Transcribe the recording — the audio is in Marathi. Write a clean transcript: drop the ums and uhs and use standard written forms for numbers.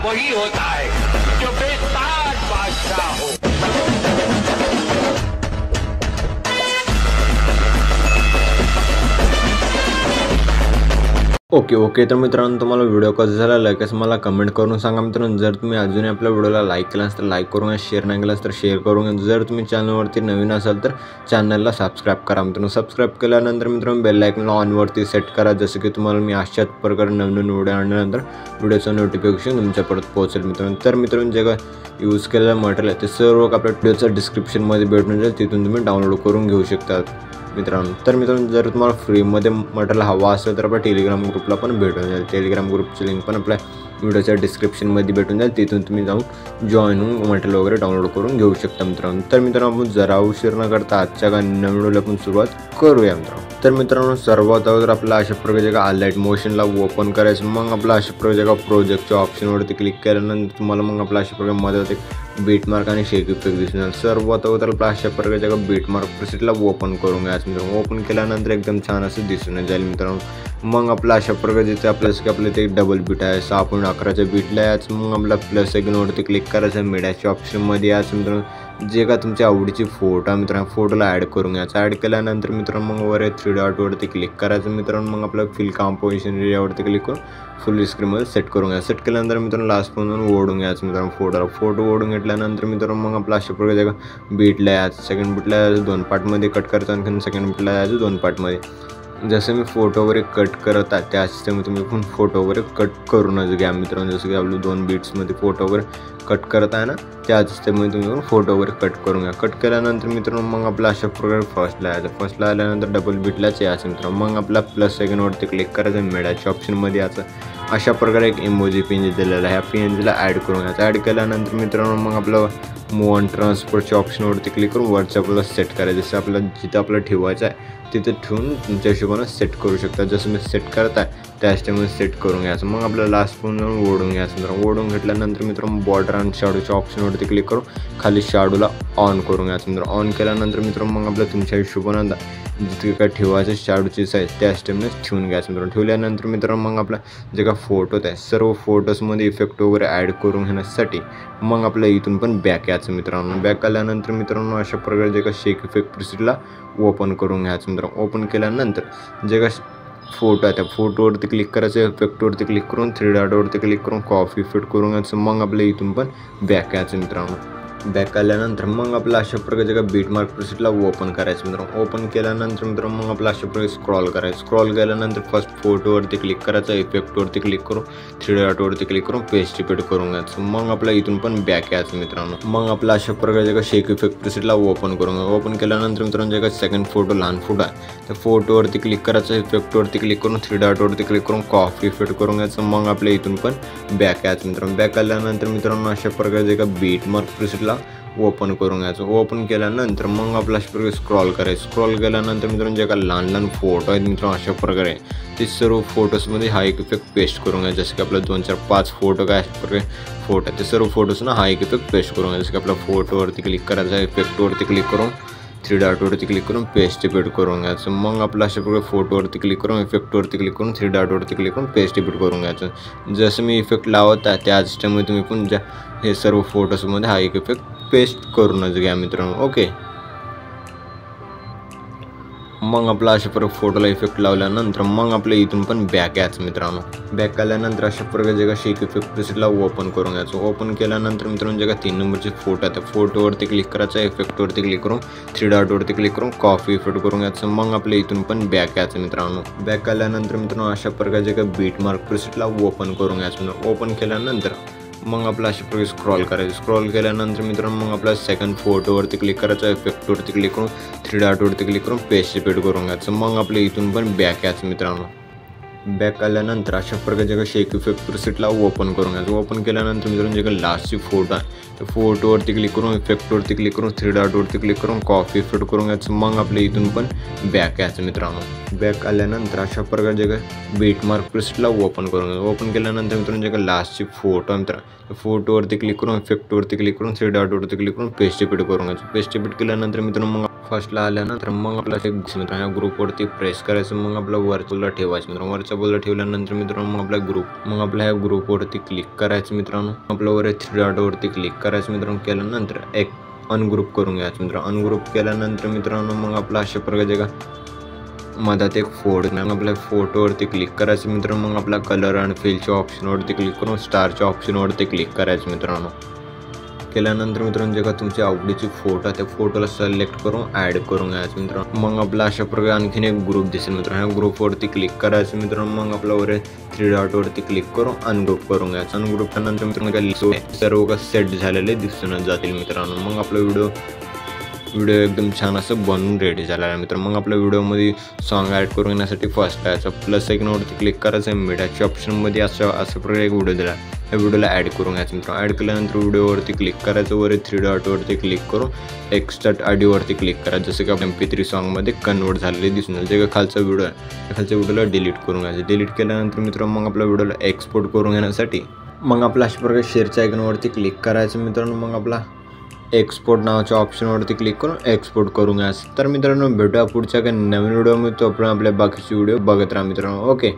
वही होता है जो बेताज बादशाह हो। ओके तर मित्रांनो, तुम्हाला व्हिडिओ कसा झाला लगेच मला कमेंट करून सांगा मित्रांनो। जर तुम्ही अजूनही आपल्या व्हिडिओला लाईक केला असेल तर लाईक करून, शेअर नाही केलास तर शेअर करून, जर तुम्ही चॅनलवरती नवीन असाल तर चॅनलला सबस्क्राईब करा मित्रांनो। सबस्क्राईब केल्यानंतर मित्रांनो बेल आयकॉन ऑनवरती सेट करा, जसं की तुम्हाला मी अशाच प्रकारे नवीन व्हिडिओ आणल्यानंतर व्हिडिओचं नोटिफिकेशन तुमच्यापर्यंत पोहोचेल मित्रांनो। तर मित्रांनो, जे काय यूज केलेलं मटेरियल आहे ते सर्व आपल्या व्हिडिओच्या डिस्क्रिप्शनमध्ये भेटून जाईल, तिथून तुम्ही डाउनलोड करून घेऊ शकता मित्रांनो। तर मित्रांनो, जर तुम्हाला फ्रीमध्ये मटेरियल हवा असेल तर आपल्या टेलिग्राम ग्रुपला पण भेटून जाईल। टेलिग्राम ग्रुपची लिंक पण आपल्या व्हिडिओच्या डिस्क्रिप्शनमध्ये भेटून जाईल, तिथून तुम्ही जाऊन जॉईन होऊन मटेरियल वगैरे डाउनलोड करून घेऊ शकता मित्रांनो। तर मित्रांनो, आपण जरा उशीर न करता आजच्या नवीन व्हिडिओला आपण सुरुवात करूया मित्रांनो। तर मित्रांनो, सर्वात अगोदर आपला अशा प्रकारचे अलाइट मोशनला ओपन करायचं, मग आपला अशा प्रकारचे प्रोजेक्टच्या ऑप्शनवरती क्लिक केल्यानंतर तुम्हाला मग आपला अशा प्रकारे मध्ये बीट मार्क आणि शेक इफेक्ट दिसणार। सर्वात अगोदर आपला अशा प्रकारच्या बीट मार्क प्रीसेटला ओपन करून घ्यायचं मित्रांनो। ओपन केल्यानंतर एकदम छान असं दिसून जाईल मित्रांनो। मग आपला अशा प्रकारे जिथे आपल्या ते डबल बीट आहे 6.11च्या बीटला याचं, मग आपला प्लस आयकॉनवरती क्लिक करायचं, मीडियाच्या ऑप्शनमध्ये याचं मित्रांनो। जे का तुमच्या आवडीची फोटो आहे मित्रांनो, फोटोला ॲड करून घ्यायचं। ॲड केल्यानंतर मित्रांनो मग वर 3 डॉटवरती क्लिक करायचं मित्रांनो। मग आपलं फिल कॉम्पोजिशन एरियावरती क्लिक करून फुल स्क्रीनमध्ये सेट करून घ्या। सेट केल्यानंतर मित्रांनो लास्ट पण ओढून घ्यायचं मित्रांनो। फोटो ओढून घेतल्यानंतर मित्रांनो मग आपला अशा प्रकारे बीटला यायचं, सेकंड बीटला यायचं 2 पार्टमध्ये कट करायचं, आणखी सेकंड बीटला यायचं 2 पार्टमध्ये। जसं मी फोटो वगैरे कट करत आहे त्या सिस्टममध्ये तुम्ही पण फोटो वगैरे कट करूनच घ्या मित्रांनो। जसं की आपलं 2 बीट्समध्ये फोटो वगैरे कट करत आहे ना, त्या सिस्टममध्ये तुम्ही पण फोटो वगैरे कट करून घ्या। कट केल्यानंतर मित्रांनो मग आपला अशा प्रकारे फर्स्टला यायचं, फर्स्टला आल्यानंतर डबल बीटलाच यायचं मित्रांनो। मग आपला प्लस सेकंडवरती क्लिक करायचं, मीडियाच्या ऑप्शनमध्ये यायचं। अशा प्रकारे एक इमोजी पिंज दिलेला आहे, ह्या पिंजला ॲड करून घ्यायचं। ॲड केल्यानंतर मित्रांनो मग आपलं मूव ऑन ट्रान्सफरच्या ऑप्शनवरती क्लिक करून वरच्या आपल्याला सेट करायचं। जसं आपलं जिथं आपल्याला ठेवायचं आहे तिथे ठेवून तुमच्या हिशोबानं सेट करू शकता। जसं मी सेट करत आहे त्या स्टेममध्ये सेट करून घ्यायचं। मग आपल्याला लास्ट पण जाऊन ओढून घ्यायचं मित्रांनो। ओढून घेतल्यानंतर मित्रांनो बॉर्डर आणि शॅडोच्या ऑप्शनवरती क्लिक करून खाली शॅडोला ऑन करून घ्यायचं मित्रांनो। ऑन केल्यानंतर मित्रांनो मग आपल्या तुमच्या हिशोबानं जिथे काय ठेवायचं शॅडोची साईज त्या स्टेमने ठेवून घ्यायचं मित्रांनो। ठेवल्यानंतर मित्रांनो मग आपला जे काय फोटोज आहे सर्व फोटोजमध्ये इफेक्ट वगैरे ॲड करून घेण्यासाठी मग आपल्या इथून पण बॅक यायचं मित्रांनो। बॅक आल्यानंतर मित्रांनो अशा प्रकारे जे काय शेक इफेक्ट प्रीसेटला ओपन करून घ्यायचं मित्रांनो। ओपन केल्यानंतर जे काय फोटो आहे त्या फोटोवरती क्लिक करायचं, इफेक्टवरती क्लिक करून 3 डॉटवरती क्लिक करून कॉपी इफेक्ट करून घ्यायचं। मग आपल्या इथून पण बॅक यायचं मित्रांनो। बॅक आल्यानंतर मग आपला अशा प्रकारचे बीट मार्क प्रीसेटला ओपन करायचं मित्रांनो। ओपन केल्यानंतर मित्रांनो मग आपला अशा प्रकारे स्क्रॉल करायचं। स्क्रॉल केल्यानंतर फर्स्ट फोटोवरती क्लिक करायचं, इफेक्टवरती क्लिक करून 3 डॉटवरती क्लिक करून पेस्ट इफेक्ट करून घ्यायचं। मग आपल्या इथून पण बॅक यायचं मित्रांनो। मग आपला अशा प्रकारचे शेक इफेक्ट प्रीसेटला ओपन करून घ्या। ओपन केल्यानंतर मित्रांनो जे काय सेकंड फोटो लहान फोटो आहे त्या फोटोवरती क्लिक करायचं, इफेक्टवरती क्लिक करून 3 डॉटवरती क्लिक करून कॉपी इफेक्ट करून घ्यायचं। मग आपल्या इथून पण बॅक यायचं मित्रांनो। बॅक आल्यानंतर मित्रांनो अशा प्रकारचे काय बीट मार्क प्रीसेटला ओपन करून घ्यायचं। ओपन केल्यानंतर मग आपला अशा प्रकारे स्क्रॉल करायचं। स्क्रॉल केल्यानंतर मित्रांनो जे काय लहान फोटो आहेत मित्रांनो अशा प्रकारे ते सर्व फोटोजमध्ये हा एक इफेक्ट पेस्ट करून घ्यायचं। जसं की आपलं 2, 4, 5 फोटो काय अशा प्रकारे फोटो आहे ते सर्व फोटोजना हा एक इफेक्ट पेस्ट करून घ्यायचं। जसं की आपल्या फोटोवरती क्लिक करायचं, इफेक्टवरती क्लिक करून 3 डॉटवरती क्लिक करून पेस्ट इफेक्ट करून घ्यायचं। मग आपलं अशा प्रकारे फोटोवरती क्लिक करून इफेक्टवरती क्लिक करून 3 डॉटवरती क्लिक करून पेस्ट इफेक्ट करून घ्यायचं। जसं मी इफेक्ट लावत आहे त्याच टाईममध्ये तुम्ही पण हे सर्व फोटोजमध्ये हा एक इफेक्ट पेस्ट करूनच घ्या मित्रांनो। ओके, मग आपला अशा प्रकारे फोटोला इफेक्ट लावल्यानंतर मग आपल्या इथून पण बॅक यायचं मित्रांनो। बॅक आल्यानंतर अशा प्रकारे जे का शेक इफेक्ट प्रीसेटला ओपन करून घ्यायचं। ओपन केल्यानंतर मित्रांनो जे का 3 नंबरचे फोटो आहे त्या फोटोवरती क्लिक करायचं, इफेक्टवरती क्लिक करून 3 डॉटवरती क्लिक करून कॉपी इफेक्ट करून घ्यायचं। मग आपल्या इथून पण बॅक यायचं मित्रांनो। बॅक आल्यानंतर मित्रांनो अशा प्रकारे जे का बीट मार्क प्रीसेटला ओपन करून घ्यायचं। ओपन केल्यानंतर मग आपला अशा प्रकारे स्क्रॉल करायचं। स्क्रॉल केल्यानंतर मित्रांनो मग आपला सेकंड फोटोवरती क्लिक करायचं, इफेक्टवरती क्लिक करून 3 डॉटवरती क्लिक करून पेस्ट इफेक्ट करून घ्यायचं। मग आपल्या इथून पण बॅक यायचं मित्रांनो। बॅक आल्यानंतर अशा प्रकारचे शेक इफेक्ट प्रीसेटला ओपन करून घ्यायचं। ओपन केल्यानंतर मित्रांनो जे काही लास्टची फोटो आहे त्या फोटोवरती क्लिक करून इफेक्टवरती क्लिक करून 3 डॉटवरती क्लिक करून कॉपी इफेक्ट करून घ्यायचं। मग आपल्या इथून पण बॅक यायचं मित्रांनो। बॅक आल्यानंतर अशा प्रकारचे काही बीट मार्क प्रीसेटला ओपन करून घ्यायचं। ओपन केल्यानंतर मित्रांनो जे काही लास्टची फोटो आहे मित्रांनो फोटोवरती क्लिक करून इफेक्टवरती क्लिक करून 3 डॉटवरती क्लिक करून पेस्ट इफेक्ट करून घ्यायचं। पेस्ट इफेक्ट केल्यानंतर मित्रांनो मग फर्स्टला आल्यानंतर मग आपला एक मित्रांनो ग्रुपवरती प्रेस करायचं, मग आपला वरचा ठेवायचं मित्रांनो. वरचा बोलला ठेवल्यानंतर मित्रांनो मग आपल्या ह्या ग्रुपवरती क्लिक करायचं मित्रांनो. आपल्या वर 3 डॉटवरती क्लिक करायचं मित्रांनो. केल्यानंतर एक अनग्रुप करून घ्यायचं मित्रांनो. अनग्रुप केल्यानंतर मित्रांनो मग आपला अशा प्रकारचे का मधात एक फोटो आपल्या फोटोवरती क्लिक करायचं मित्रांनो. मग आपला कलर आणि फिलच्या ऑप्शनवरती क्लिक करून स्टारच्या ऑप्शनवरती क्लिक करायचं मित्रांनो. केल्यानंतर मित्रांनो जे का तुमच्या आवडीची फोटो आहे त्या फोटोला सिलेक्ट करून ॲड करून घ्यायचं मित्रांनो. मग आपला अशा प्रकारे आणखीन एक ग्रुप दिसेल मित्रांनो. ह्या ग्रुपवरती क्लिक करायचं मित्रांनो. मग आपल्यावर 3 डॉटवरती क्लिक करून अनग्रुप करून घ्यायचं. अनग्रुप केल्यानंतर मित्रांनो काय सर्व का सेट झालेले दिसून जातील मित्रांनो. मग आपला व्हिडिओ एकदम छान असं बनवून रेडी झाला आहे मित्रांनो. मग आपल्या व्हिडिओमध्ये सॉन्ग ॲड करून घेण्यासाठी फर्स्ट याचं प्लस आयकॉनवरती क्लिक करायचं. मीडियाच्या ऑप्शनमध्ये अशा प्रकारे एक व्हिडिओ दिला. या व्हिडिओला ॲड करून घ्यायचं मित्रांनो. ॲड केल्यानंतर व्हिडिओवरती क्लिक करायचं. वर 3 डॉटवरती क्लिक करून एक्स्ट्राक्ट ऑडिओवरती क्लिक करायचं. जसं की MP3 सॉन्गमध्ये कन्वर्ट झालेले दिसून येईल. जे का खालचा व्हिडिओ आहे त्या खालच्या व्हिडिओला डिलीट करून घ्यायचं. डिलीट केल्यानंतर मित्रांनो मग आपल्या व्हिडिओला एक्सपोर्ट करून घेण्यासाठी मग आपल्या अशा प्रकारे शेअरच्या आयकॉनवरती क्लिक करायचं मित्रांनो. मग आपला एक्सपोर्ट नावाच्या ऑप्शनवरती क्लिक करून एक्सपोर्ट करून घ्यायचं. तर मित्रांनो भेटूया पुढच्या काही नवीन व्हिडिओमध्ये. तो आपण आपल्या बाकीचे व्हिडिओ बघत राहा मित्रांनो. ओके.